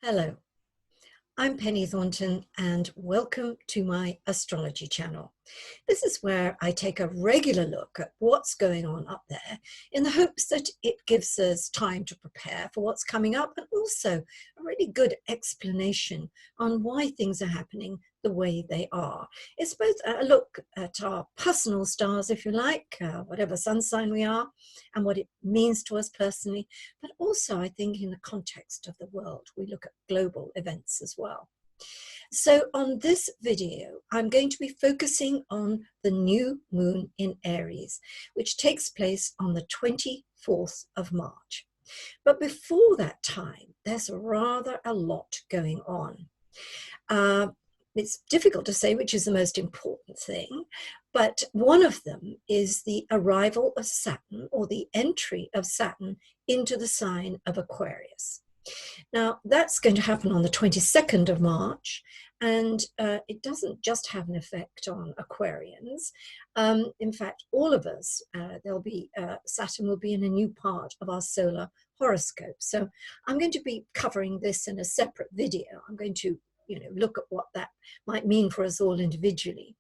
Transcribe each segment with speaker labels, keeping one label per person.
Speaker 1: Hello, I'm Penny Thornton and welcome to my astrology channel. This is where I take a regular look at what's going on up there in the hopes that it gives us time to prepare for what's coming up and also a really good explanation on why things are happening the way they are. It's both a look at our personal stars, if you like, whatever sun sign we are, and what it means to us personally, but also I think in the context of the world, we look at global events as well. So on this video, I'm going to be focusing on the new moon in Aries, which takes place on the 24th of March. But before that time, there's rather a lot going on. It's difficult to say which is the most important thing, but one of them is the arrival of Saturn, or the entry of Saturn into the sign of Aquarius. Now, that's going to happen on the 22nd of March, and it doesn't just have an effect on Aquarians. In fact, all of us, Saturn will be in a new part of our solar horoscope. So I'm going to be covering this in a separate video. I'm going to look at what that might mean for us all individually.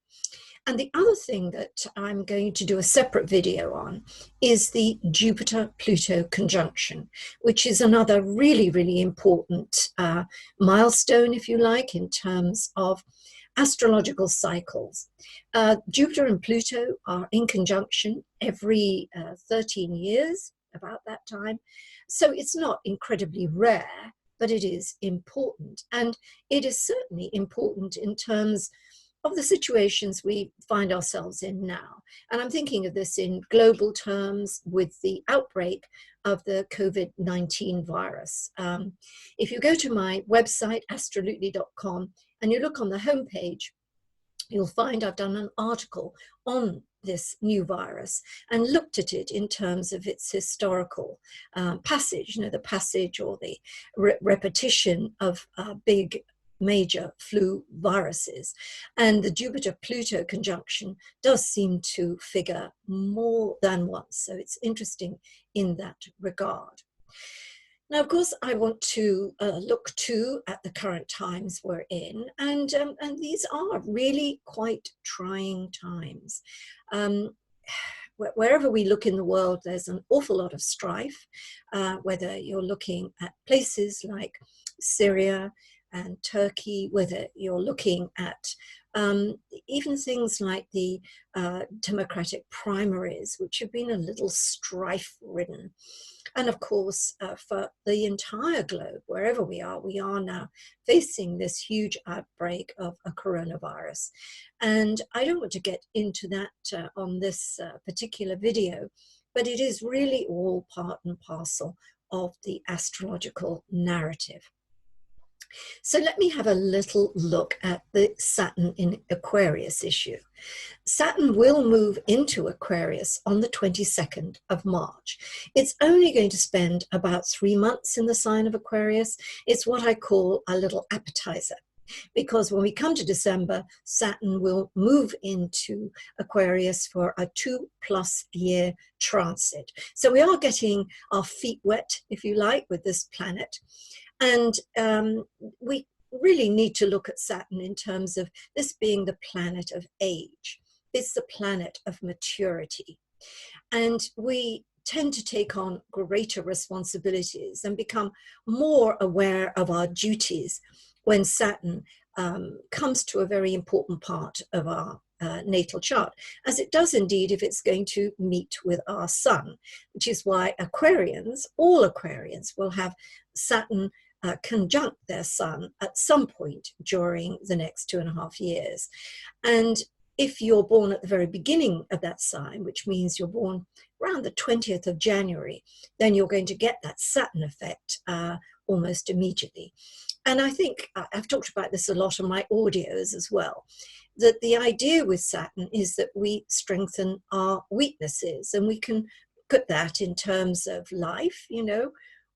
Speaker 1: And the other thing that I'm going to do a separate video on is the Jupiter-Pluto conjunction, which is another really, really important milestone, if you like, in terms of astrological cycles. Jupiter and Pluto are in conjunction every 13 years, about that time. So it's not incredibly rare, but it is important. And it is certainly important in terms of the situations we find ourselves in now. And I'm thinking of this in global terms with the outbreak of the COVID-19 virus. If you go to my website, astrology.com, and you look on the homepage, you'll find I've done an article on this new virus and looked at it in terms of its historical passage, the passage or the repetition of big major flu viruses. And the Jupiter-Pluto conjunction does seem to figure more than once. So it's interesting in that regard. Now, of course, I want to look too at the current times we're in, and these are really quite trying times. Wherever we look in the world, there's an awful lot of strife, whether you're looking at places like Syria and Turkey, whether you're looking at even things like the democratic primaries, which have been a little strife-ridden. And of course, for the entire globe, wherever we are now facing this huge outbreak of a coronavirus. And I don't want to get into that on this particular video, but it is really all part and parcel of the astrological narrative. So let me have a little look at the Saturn in Aquarius issue. Saturn will move into Aquarius on the 22nd of March. It's only going to spend about 3 months in the sign of Aquarius. It's what I call a little appetizer, because when we come to December, Saturn will move into Aquarius for a 2+ year transit. So we are getting our feet wet, if you like, with this planet. And we really need to look at Saturn in terms of this being the planet of age. It's the planet of maturity. And we tend to take on greater responsibilities and become more aware of our duties when Saturn comes to a very important part of our natal chart, as it does indeed if it's going to meet with our sun, which is why all Aquarians will have Saturn conjunct their sun at some point during the next 2.5 years. And if you're born at the very beginning of that sign, which means you're born around the 20th of January, then you're going to get that Saturn effect almost immediately. And I think I've talked about this a lot on my audios as well, that the idea with Saturn is that we strengthen our weaknesses, and we can look at that in terms of life,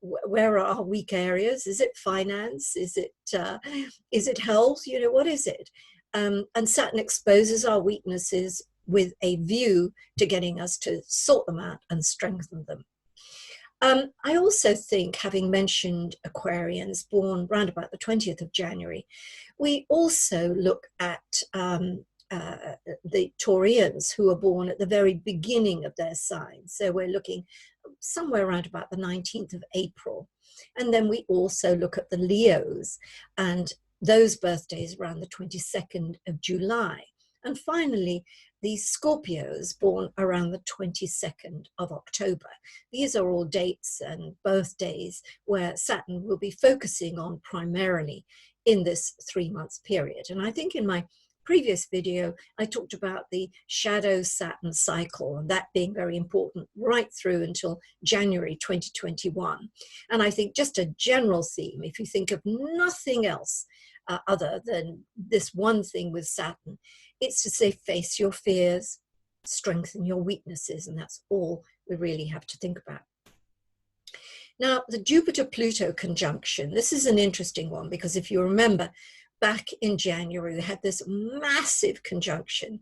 Speaker 1: where are our weak areas? Is it finance? Is it health? What is it? And Saturn exposes our weaknesses with a view to getting us to sort them out and strengthen them. I also think, having mentioned Aquarians born around about the 20th of January, we also look at the Taurians who are born at the very beginning of their sign. So we're looking somewhere around about the 19th of April. And then we also look at the Leos and those birthdays around the 22nd of July. And finally, the Scorpios born around the 22nd of October. These are all dates and birthdays where Saturn will be focusing on primarily in this 3-month period. And I think in my previous video, I talked about the shadow Saturn cycle and that being very important right through until January 2021. And I think just a general theme, if you think of nothing else other than this one thing with Saturn, it's to say face your fears, strengthen your weaknesses, and that's all we really have to think about. Now, the Jupiter-Pluto conjunction, this is an interesting one because if you remember, back in January, we had this massive conjunction.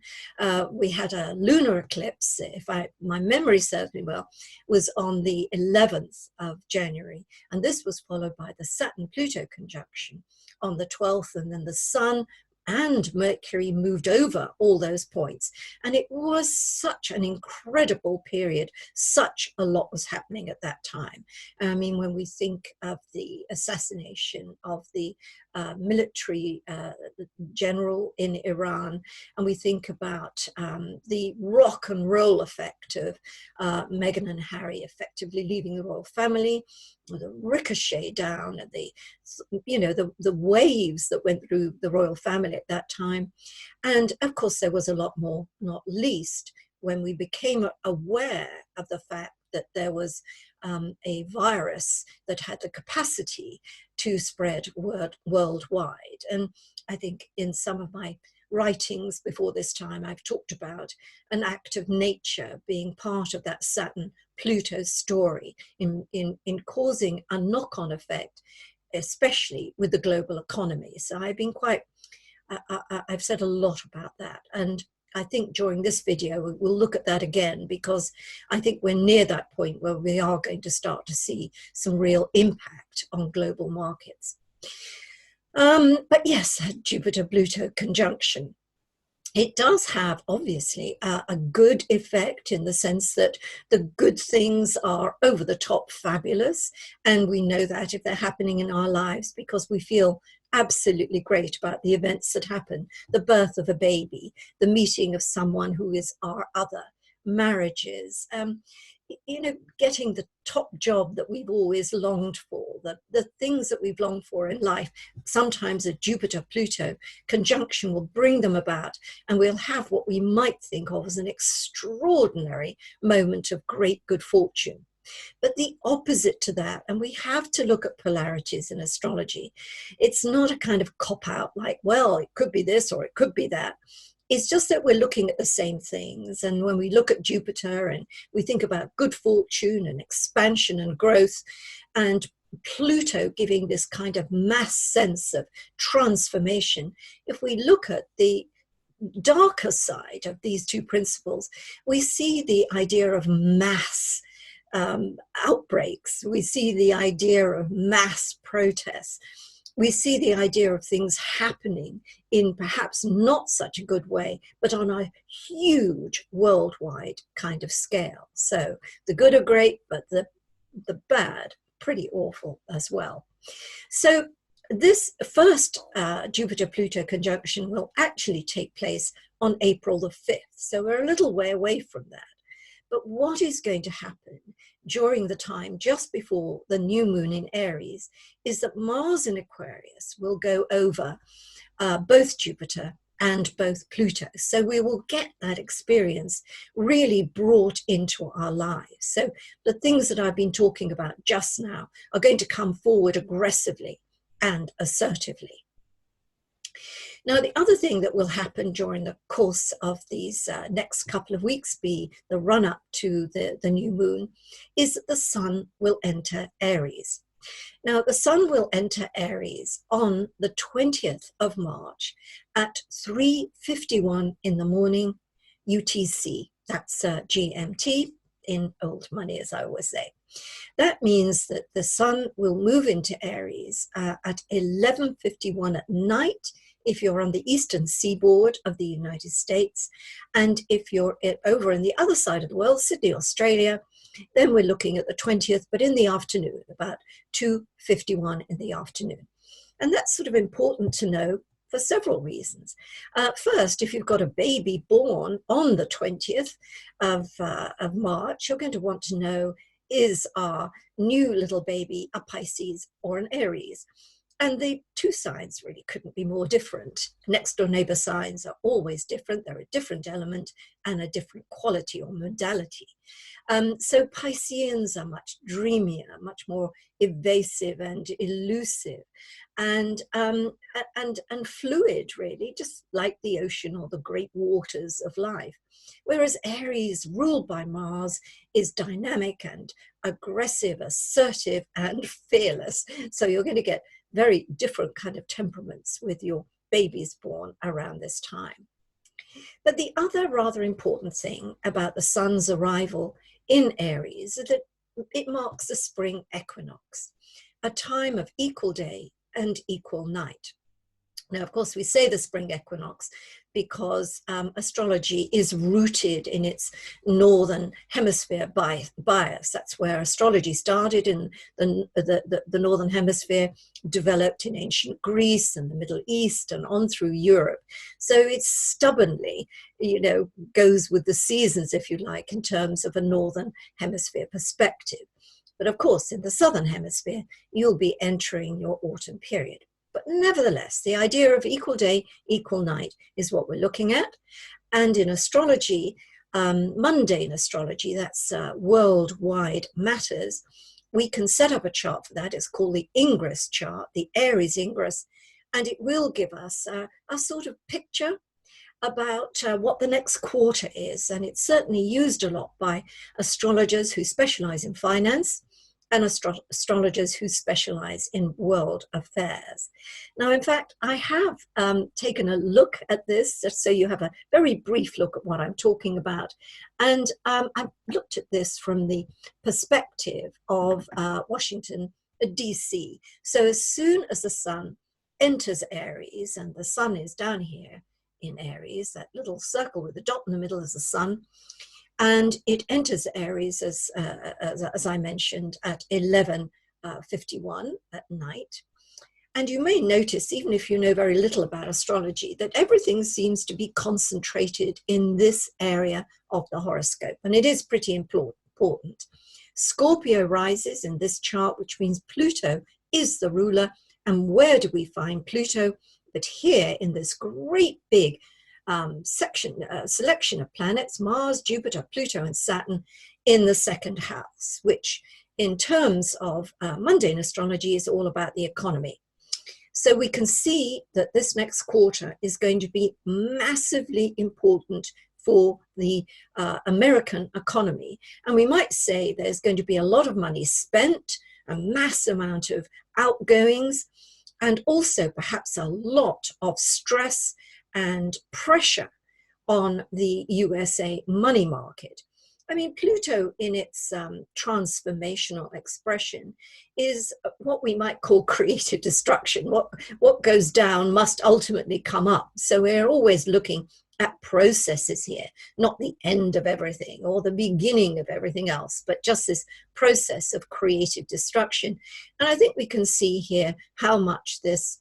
Speaker 1: We had a lunar eclipse, if my memory serves me well, was on the 11th of January. And this was followed by the Saturn-Pluto conjunction on the 12th, and then the Sun and Mercury moved over all those points. And it was such an incredible period. Such a lot was happening at that time. I mean, when we think of the assassination of the military general in Iran, and we think about the rock and roll effect of Meghan and Harry effectively leaving the royal family, the ricochet down at the waves that went through the royal family at that time. And of course there was a lot more, not least when we became aware of the fact that there was a virus that had the capacity to spread worldwide. And I think in some of my writings before this time, I've talked about an act of nature being part of that Saturn-Pluto story in causing a knock-on effect, especially with the global economy. So I've been I've said a lot about that. And I think during this video, we'll look at that again, because I think we're near that point where we are going to start to see some real impact on global markets. But yes, Jupiter-Pluto conjunction. It does have, obviously, a good effect in the sense that the good things are over the top fabulous. And we know that if they're happening in our lives because we feel absolutely great about the events that happen, the birth of a baby, the meeting of someone who is our other, marriages, getting the top job that we've always longed for, the things that we've longed for in life. Sometimes a Jupiter-Pluto conjunction will bring them about, and we'll have what we might think of as an extraordinary moment of great good fortune. But the opposite to that, and we have to look at polarities in astrology, it's not a kind of cop-out like, well, it could be this or it could be that. It's just that we're looking at the same things. And when we look at Jupiter and we think about good fortune and expansion and growth, and Pluto giving this kind of mass sense of transformation, if we look at the darker side of these two principles, we see the idea of mass outbreaks. We see the idea of mass protests. We see the idea of things happening in perhaps not such a good way, but on a huge worldwide kind of scale. So the good are great, but the bad, pretty awful as well. So this first Jupiter-Pluto conjunction will actually take place on April the 5th. So we're a little way away from that. But what is going to happen during the time just before the new moon in Aries is that Mars in Aquarius will go over both Jupiter and both Pluto. So we will get that experience really brought into our lives. So the things that I've been talking about just now are going to come forward aggressively and assertively. Now, the other thing that will happen during the course of these next couple of weeks, be the run-up to the new moon, is that the Sun will enter Aries. Now, the Sun will enter Aries on the 20th of March at 3:51 in the morning UTC. That's GMT. in old money, as I always say. That means that the sun will move into Aries at 11:51 at night if you're on the eastern seaboard of the United States. And if you're over in the other side of the world, Sydney, Australia, then we're looking at the 20th, but in the afternoon, about 2:51 in the afternoon. And that's sort of important to know for several reasons. First, if you've got a baby born on the 20th of March, you're going to want to know, is our new little baby a Pisces or an Aries? And the two signs really couldn't be more different. Next door neighbor signs are always different. They're a different element and a different quality or modality. So Pisceans are much dreamier, much more evasive and elusive, and fluid, really, just like the ocean or the great waters of life. Whereas Aries, ruled by Mars, is dynamic and aggressive, assertive, and fearless. So you're going to get very different kind of temperaments with your babies born around this time. But the other rather important thing about the sun's arrival in Aries is that it marks the spring equinox, a time of equal day and equal night. Now, of course, we say the spring equinox because astrology is rooted in its northern hemisphere bias. That's where astrology started in the northern hemisphere, developed in ancient Greece and the Middle East and on through Europe. So it stubbornly, goes with the seasons, if you like, in terms of a northern hemisphere perspective. But of course, in the southern hemisphere, you'll be entering your autumn period. But nevertheless, the idea of equal day, equal night is what we're looking at. And in astrology, mundane astrology, that's worldwide matters, we can set up a chart for that. It's called the Ingress chart, the Aries Ingress, and it will give us a sort of picture about what the next quarter is. And it's certainly used a lot by astrologers who specialize in finance and astrologers who specialize in world affairs. Now, in fact, I have taken a look at this, just so you have a very brief look at what I'm talking about. And I've looked at this from the perspective of Washington, D.C. So as soon as the sun enters Aries, and the sun is down here in Aries, that little circle with the dot in the middle is the sun, and it enters Aries, as I mentioned, at 11:51 at night. And you may notice, even if you know very little about astrology, that everything seems to be concentrated in this area of the horoscope. And it is pretty important. Scorpio rises in this chart, which means Pluto is the ruler. And where do we find Pluto? But here in this great big selection of planets, Mars, Jupiter, Pluto, and Saturn in the second house, which in terms of mundane astrology is all about the economy. So we can see that this next quarter is going to be massively important for the American economy. And we might say there's going to be a lot of money spent, a mass amount of outgoings, and also perhaps a lot of stress and pressure on the USA money market. I mean, Pluto in its transformational expression is what we might call creative destruction. What goes down must ultimately come up. So we're always looking at processes here, not the end of everything or the beginning of everything else, but just this process of creative destruction. And I think we can see here how much this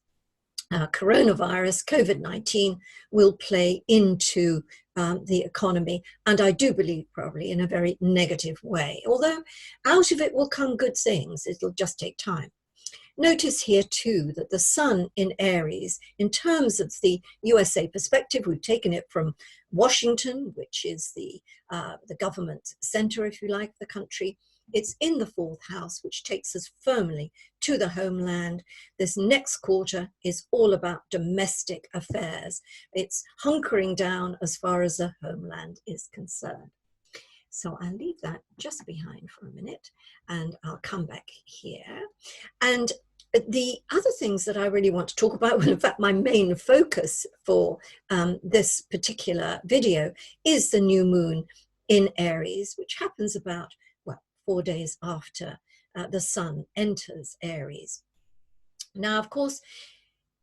Speaker 1: coronavirus, COVID-19, will play into the economy, and I do believe probably in a very negative way, although out of it will come good things. It'll just take time. Notice here too that the sun in Aries, in terms of the USA perspective, we've taken it from Washington, which is the government center, if you like, the country. It's in the fourth house, which takes us firmly to the homeland. This next quarter is all about domestic affairs. It's hunkering down as far as the homeland is concerned. So I'll leave that just behind for a minute and I'll come back here. And the other things that I really want to talk about, well, in fact, my main focus for this particular video is the new moon in Aries, which happens about, well, 4 days after the sun enters Aries. Now, of course,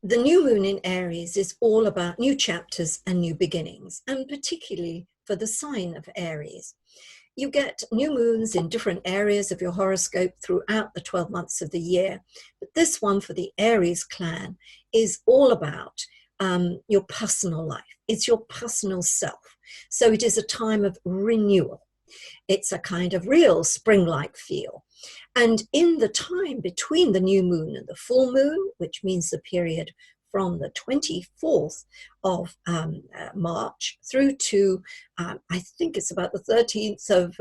Speaker 1: the new moon in Aries is all about new chapters and new beginnings, and particularly for the sign of Aries. You get new moons in different areas of your horoscope throughout the 12 months of the year. But this one for the Aries clan is all about your personal life. It's your personal self. So it is a time of renewal. It's a kind of real spring-like feel. And in the time between the new moon and the full moon, which means the period from the 24th of March through to, I think it's about the 13th of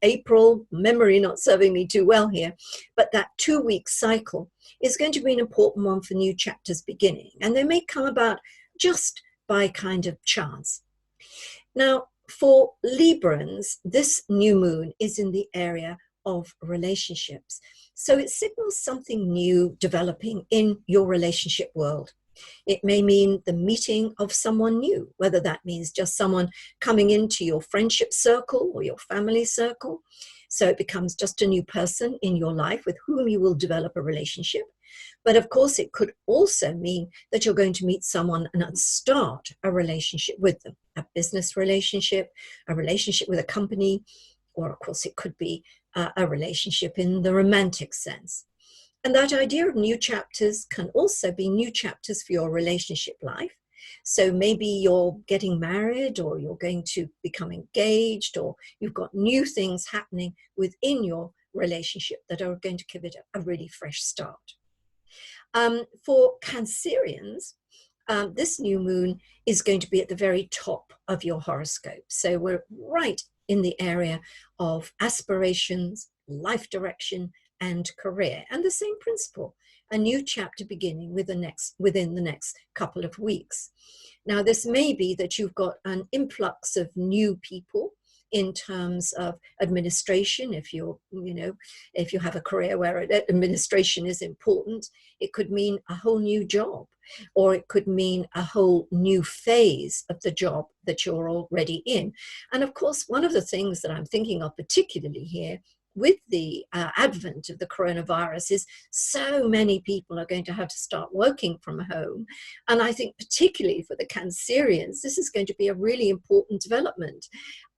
Speaker 1: April, memory not serving me too well here, but that 2-week cycle is going to be an important one for new chapters beginning. And they may come about just by kind of chance. Now, for Librans, this new moon is in the area of relationships. So it signals something new developing in your relationship world. It may mean the meeting of someone new, whether that means just someone coming into your friendship circle or your family circle. So it becomes just a new person in your life with whom you will develop a relationship. But of course, it could also mean that you're going to meet someone and start a relationship with them, a business relationship, a relationship with a company, or of course, it could be a relationship in the romantic sense. And that idea of new chapters can also be new chapters for your relationship life. So maybe you're getting married, or you're going to become engaged, or you've got new things happening within your relationship that are going to give it a really fresh start. For Cancerians, this new moon is going to be at the very top of your horoscope. So we're right in the area of aspirations, life direction, and career. And the same principle, a new chapter beginning within the next couple of weeks. Now, this may be that you've got an influx of new people in terms of administration. If you have a career where administration is important, it could mean a whole new job, or it could mean a whole new phase of the job that you're already in. And of course, one of the things that I'm thinking of particularly here with the advent of the coronavirus is so many people are going to have to start working from home. And I think particularly for the Cancerians, this is going to be a really important development.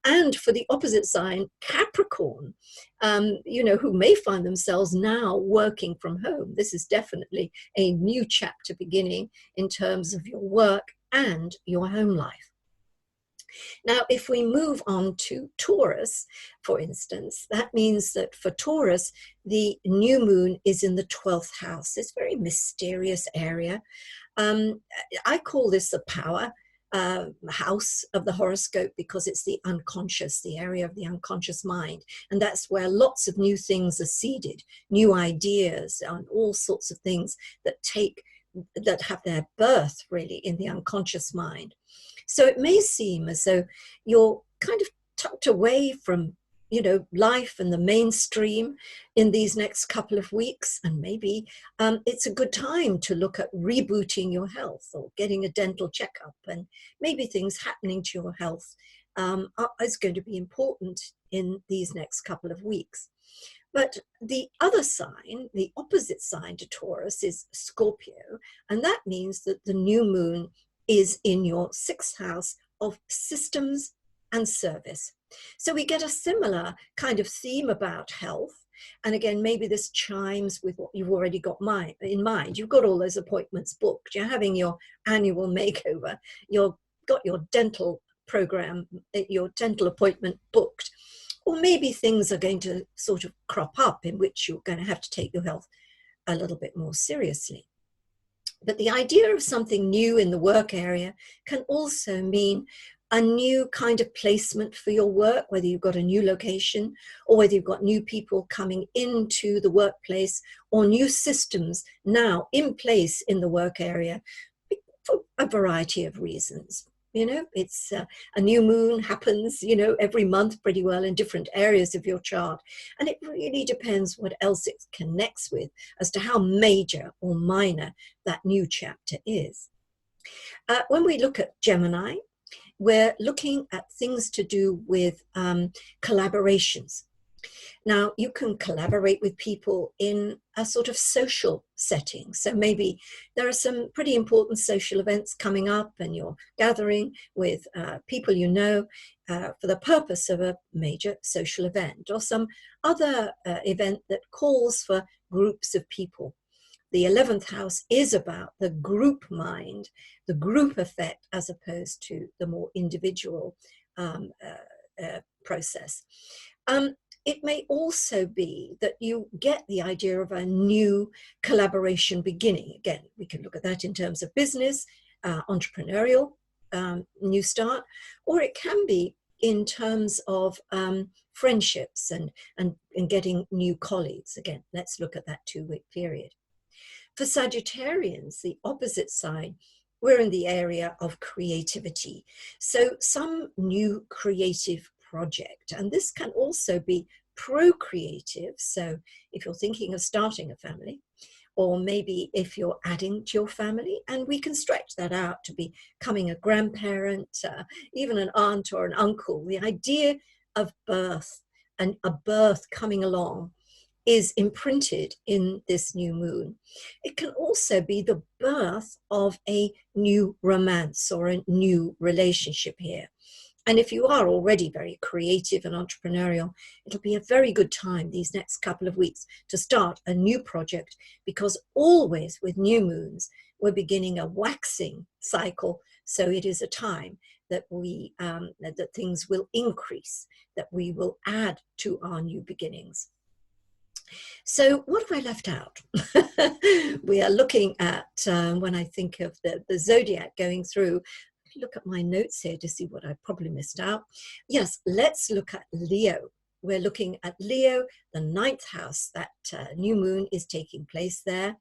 Speaker 1: And for the opposite sign, Capricorn, who may find themselves now working from home. This is definitely a new chapter beginning in terms of your work and your home life. Now, if we move on to Taurus, for instance, that means that for Taurus, the new moon is in the 12th house, this very mysterious area. I call this the power house of the horoscope because it's the unconscious, the area of the unconscious mind. And that's where lots of new things are seeded, new ideas and all sorts of things that have their birth really in the unconscious mind. So it may seem as though you're kind of tucked away from, life and the mainstream in these next couple of weeks. And maybe it's a good time to look at rebooting your health or getting a dental checkup. And maybe things happening to your health is going to be important in these next couple of weeks. But the other sign, the opposite sign to Taurus, is Scorpio. And that means that the new moon is in your 6th house of systems and service. So we get a similar kind of theme about health. And again, maybe this chimes with what you've already got in mind. You've got all those appointments booked. You're having your annual makeover. You've got your dental program, your dental appointment booked. Or maybe things are going to sort of crop up in which you're going to have to take your health a little bit more seriously. But the idea of something new in the work area can also mean a new kind of placement for your work, whether you've got a new location or whether you've got new people coming into the workplace or new systems now in place in the work area for a variety of reasons. It's a new moon happens, every month pretty well in different areas of your chart. And it really depends what else it connects with as to how major or minor that new chapter is. When we look at Gemini, we're looking at things to do with collaborations. Now, you can collaborate with people in a sort of social setting. So maybe there are some pretty important social events coming up and you're gathering with people you know for the purpose of a major social event or some other event that calls for groups of people. The 11th house is about the group mind, the group effect, as opposed to the more individual process. It may also be that you get the idea of a new collaboration beginning. Again, we can look at that in terms of business, entrepreneurial, new start, or it can be in terms of friendships and getting new colleagues. Again, let's look at that 2-week period. For Sagittarians, the opposite side, we're in the area of creativity. So some new creative project, and this can also be procreative. So if you're thinking of starting a family, or maybe if you're adding to your family, and we can stretch that out to becoming a grandparent, even an aunt or an uncle, the idea of birth and a birth coming along is imprinted in this new moon. It can also be the birth of a new romance or a new relationship here. And if you are already very creative and entrepreneurial, it'll be a very good time these next couple of weeks to start a new project, because always with new moons, we're beginning a waxing cycle. So it is a time that that things will increase, that we will add to our new beginnings. So what have I left out? We are looking at, when I think of the zodiac going through, look at my notes here to see what I probably missed out. Yes, let's look at Leo. We're looking at Leo, the 9th house. That new moon is taking place there.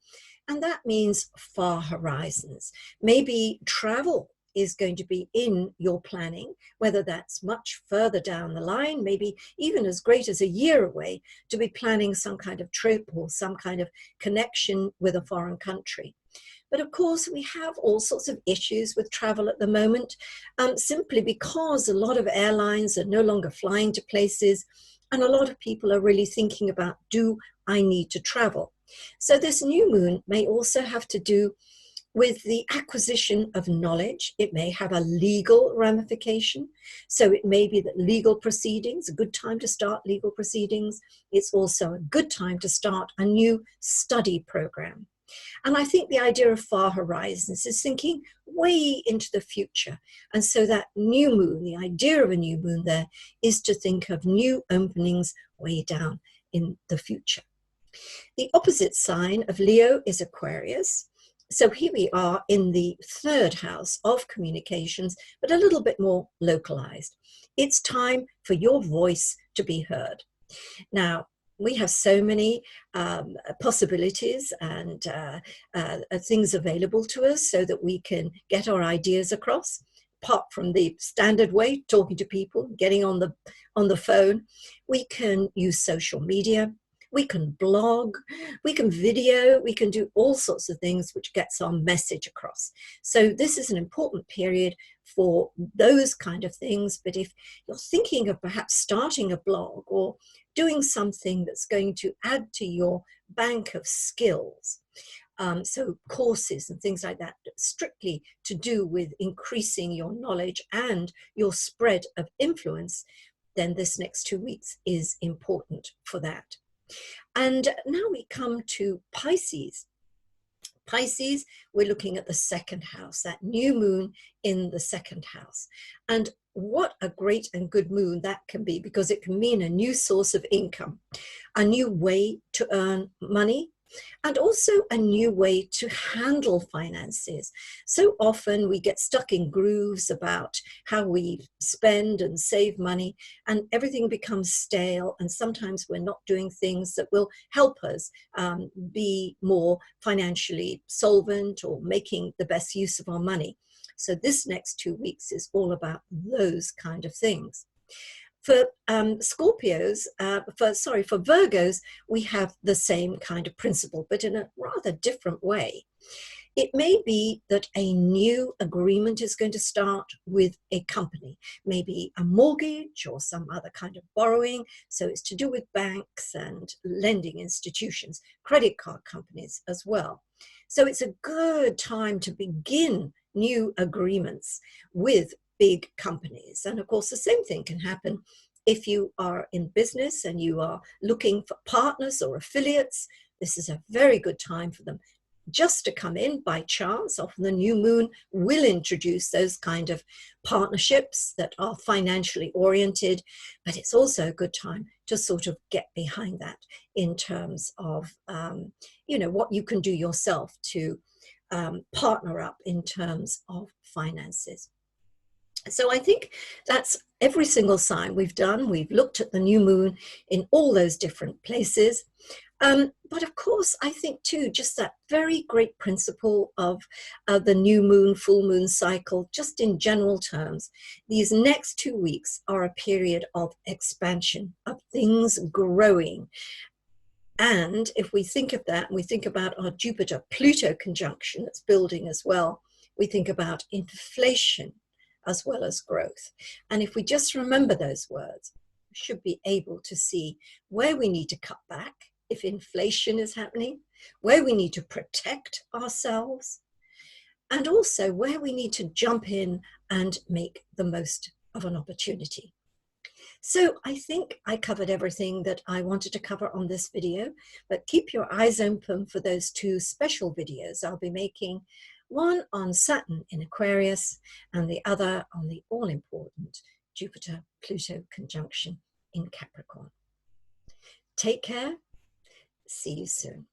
Speaker 1: And that means far horizons. Maybe travel is going to be in your planning, whether that's much further down the line, maybe even as great as a year away, to be planning some kind of trip or some kind of connection with a foreign country. But of course, we have all sorts of issues with travel at the moment, simply because a lot of airlines are no longer flying to places, and a lot of people are really thinking about, do I need to travel? So this new moon may also have to do with the acquisition of knowledge. It may have a legal ramification. So it may be that legal proceedings, a good time to start legal proceedings. It's also a good time to start a new study program. And I think the idea of far horizons is thinking way into the future. And so that new moon, the idea of a new moon there, is to think of new openings way down in the future. The opposite sign of Leo is Aquarius. So here we are in the 3rd house of communications, but a little bit more localized. It's time for your voice to be heard. Now, we have so many possibilities and things available to us so that we can get our ideas across. Apart from the standard way, talking to people, getting on the phone, we can use social media. We can blog, we can video, we can do all sorts of things which gets our message across. So this is an important period for those kind of things. But if you're thinking of perhaps starting a blog or doing something that's going to add to your bank of skills, so courses and things like that, strictly to do with increasing your knowledge and your spread of influence, then this next 2 weeks is important for that. And now we come to Pisces. Pisces, we're looking at the 2nd house, that new moon in the 2nd house. And what a great and good moon that can be, because it can mean a new source of income, a new way to earn money, and also a new way to handle finances. So often we get stuck in grooves about how we spend and save money, and everything becomes stale, and sometimes we're not doing things that will help us be more financially solvent or making the best use of our money. So this next 2 weeks is all about those kind of things. For Scorpios, for Virgos, we have the same kind of principle, but in a rather different way. It may be that a new agreement is going to start with a company, maybe a mortgage or some other kind of borrowing. So it's to do with banks and lending institutions, credit card companies as well. So it's a good time to begin new agreements with big companies. And of course, the same thing can happen if you are in business and you are looking for partners or affiliates. This is a very good time for them just to come in by chance. Often the new moon will introduce those kind of partnerships that are financially oriented, but it's also a good time to sort of get behind that in terms of, what you can do yourself to partner up in terms of finances. So I think that's every single sign we've done. We've looked at the new moon in all those different places. But of course, I think too, just that very great principle of the new moon, full moon cycle, just in general terms, these next 2 weeks are a period of expansion, of things growing. And if we think of that, and we think about our Jupiter-Pluto conjunction that's building as well, we think about inflation as well as growth. And if we just remember those words, we should be able to see where we need to cut back if inflation is happening, where we need to protect ourselves, and also where we need to jump in and make the most of an opportunity. So I think I covered everything that I wanted to cover on this video, but keep your eyes open for those 2 special videos I'll be making, one on Saturn in Aquarius and the other on the all-important Jupiter-Pluto conjunction in Capricorn. Take care. See you soon.